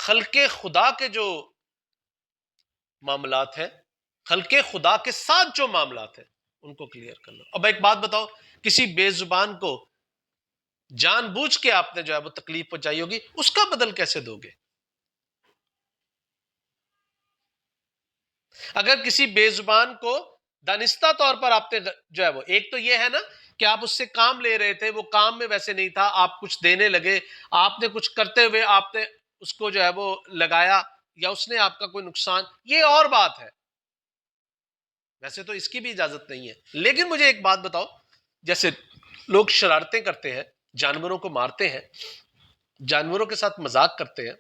خلق خدا کے جو معاملات ہیں، خلق خدا کے ساتھ جو معاملات ہیں ان کو کلیئر کر لو. اب ایک بات بتاؤ، کسی بے زبان کو جان بوجھ کے آپ نے جو ہے وہ تکلیف پہنچائی ہوگی، اس کا بدل کیسے دو گے؟ اگر کسی بے زبان کو دانستہ طور پر آپ نے جو ہے وہ، ایک تو یہ ہے نا کہ آپ اس سے کام لے رہے تھے، وہ کام میں ویسے نہیں تھا، آپ کچھ دینے لگے، آپ نے کچھ کرتے ہوئے آپ نے اس کو جو ہے وہ لگایا، یا اس نے آپ کا کوئی نقصان، یہ اور بات ہے، ویسے تو اس کی بھی اجازت نہیں ہے. لیکن مجھے ایک بات بتاؤ، جیسے لوگ شرارتیں کرتے ہیں، جانوروں کو مارتے ہیں، جانوروں کے ساتھ مذاق کرتے ہیں.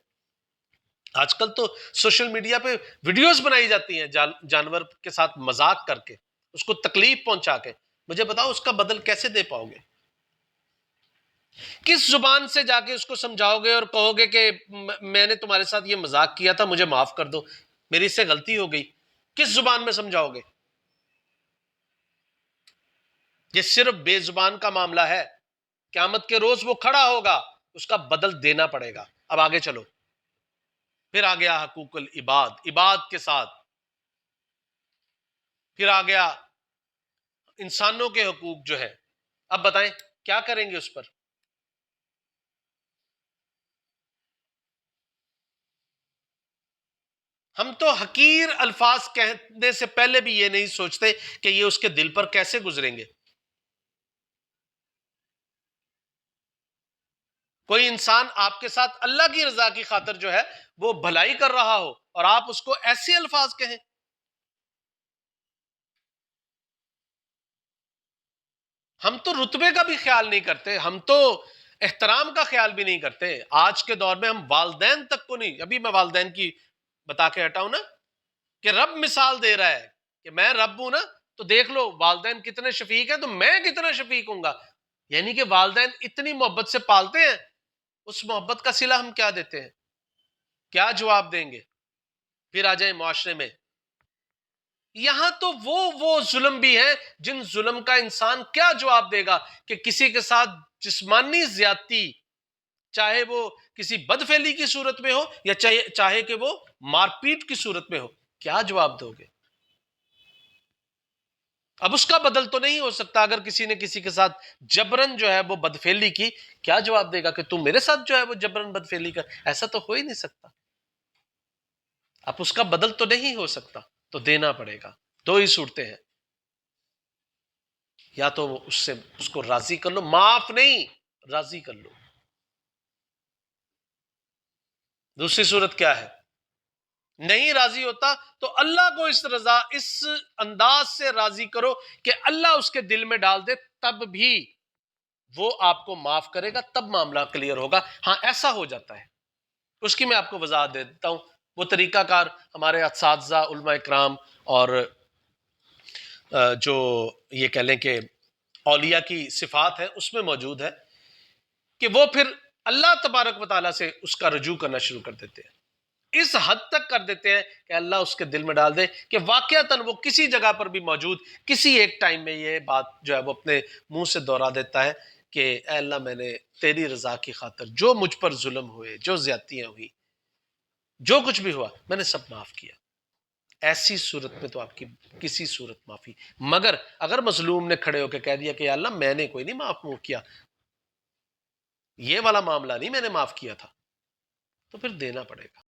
آج کل تو سوشل میڈیا پہ ویڈیوز بنائی جاتی ہیں جانور کے ساتھ مذاق کر کے، اس کو تکلیف پہنچا کے. مجھے بتاؤ اس کا بدل کیسے دے پاؤ گے؟ کس زبان سے جا کے اس کو سمجھاؤ گے اور کہو گے کہ میں نے تمہارے ساتھ یہ مذاق کیا تھا، مجھے معاف کر دو، میری اس سے غلطی ہو گئی؟ کس زبان میں سمجھاؤ گے؟ یہ صرف بے زبان کا معاملہ ہے. قیامت کے روز وہ کھڑا ہوگا، اس کا بدل دینا پڑے گا. اب آگے چلو، پھر آ گیا حقوق العباد، عباد کے ساتھ، پھر آ گیا انسانوں کے حقوق جو ہے. اب بتائیں کیا کریں گے اس پر؟ ہم تو حقیر الفاظ کہنے سے پہلے بھی یہ نہیں سوچتے کہ یہ اس کے دل پر کیسے گزریں گے. کوئی انسان آپ کے ساتھ اللہ کی رضا کی خاطر جو ہے وہ بھلائی کر رہا ہو اور آپ اس کو ایسے الفاظ کہیں. ہم تو رتبے کا بھی خیال نہیں کرتے، ہم تو احترام کا خیال بھی نہیں کرتے. آج کے دور میں ہم والدین تک کو نہیں. ابھی میں والدین کی بتا کے ہٹا ہوں نا کہ رب مثال دے رہا ہے کہ میں رب ہوں نا، تو دیکھ لو والدین کتنے شفیق ہیں تو میں کتنا شفیق ہوں گا. یعنی کہ والدین اتنی محبت سے پالتے ہیں، اس محبت کا صلہ ہم کیا دیتے ہیں، کیا جواب دیں گے؟ پھر آ جائیں معاشرے میں، یہاں تو وہ ظلم بھی ہیں جن ظلم کا انسان کیا جواب دے گا کہ کسی کے ساتھ جسمانی زیادتی، چاہے وہ کسی بدفعلی کی صورت میں ہو یا چاہے کہ وہ مار پیٹ کی صورت میں ہو، کیا جواب دو گے؟ اب اس کا بدل تو نہیں ہو سکتا. اگر کسی نے کسی کے ساتھ جبرن جو ہے وہ بدفعلی کی، کیا جواب دے گا کہ تم میرے ساتھ جو ہے وہ جبرن بدفعلی کر؟ ایسا تو ہو ہی نہیں سکتا. اب اس کا بدل تو نہیں ہو سکتا، تو دینا پڑے گا. دو ہی صورتیں ہیں، یا تو اس کو راضی کر لو، معاف نہیں راضی کر لو. دوسری صورت کیا ہے؟ نہیں راضی ہوتا تو اللہ کو اس انداز سے راضی کرو کہ اللہ اس کے دل میں ڈال دے، تب بھی وہ آپ کو معاف کرے گا، تب معاملہ کلیئر ہوگا. ہاں ایسا ہو جاتا ہے، اس کی میں آپ کو وضاحت دے دیتا ہوں. وہ طریقہ کار ہمارے اساتذہ علماء اکرام اور جو یہ کہہ لیں کہ اولیاء کی صفات ہے اس میں موجود ہے کہ وہ پھر اللہ تبارک و تعالیٰ سے اس کا رجوع کرنا شروع کر دیتے ہیں. اس حد تک کر دیتے ہیں کہ اللہ اس کے دل میں ڈال دے کہ واقعتاً وہ کسی جگہ پر بھی موجود کسی ایک ٹائم میں یہ بات جو ہے وہ اپنے منہ سے دہرا دیتا ہے کہ اے اللہ، میں نے تیری رضا کی خاطر جو مجھ پر ظلم ہوئے، جو زیادتیاں ہوئی، جو کچھ بھی ہوا، میں نے سب معاف کیا. ایسی صورت میں تو آپ کی کسی صورت معافی، مگر اگر مظلوم نے کھڑے ہو کے کہہ دیا کہ یا اللہ میں نے کوئی نہیں معاف کیا، یہ والا معاملہ نہیں میں نے معاف کیا تھا، تو پھر دینا پڑے گا.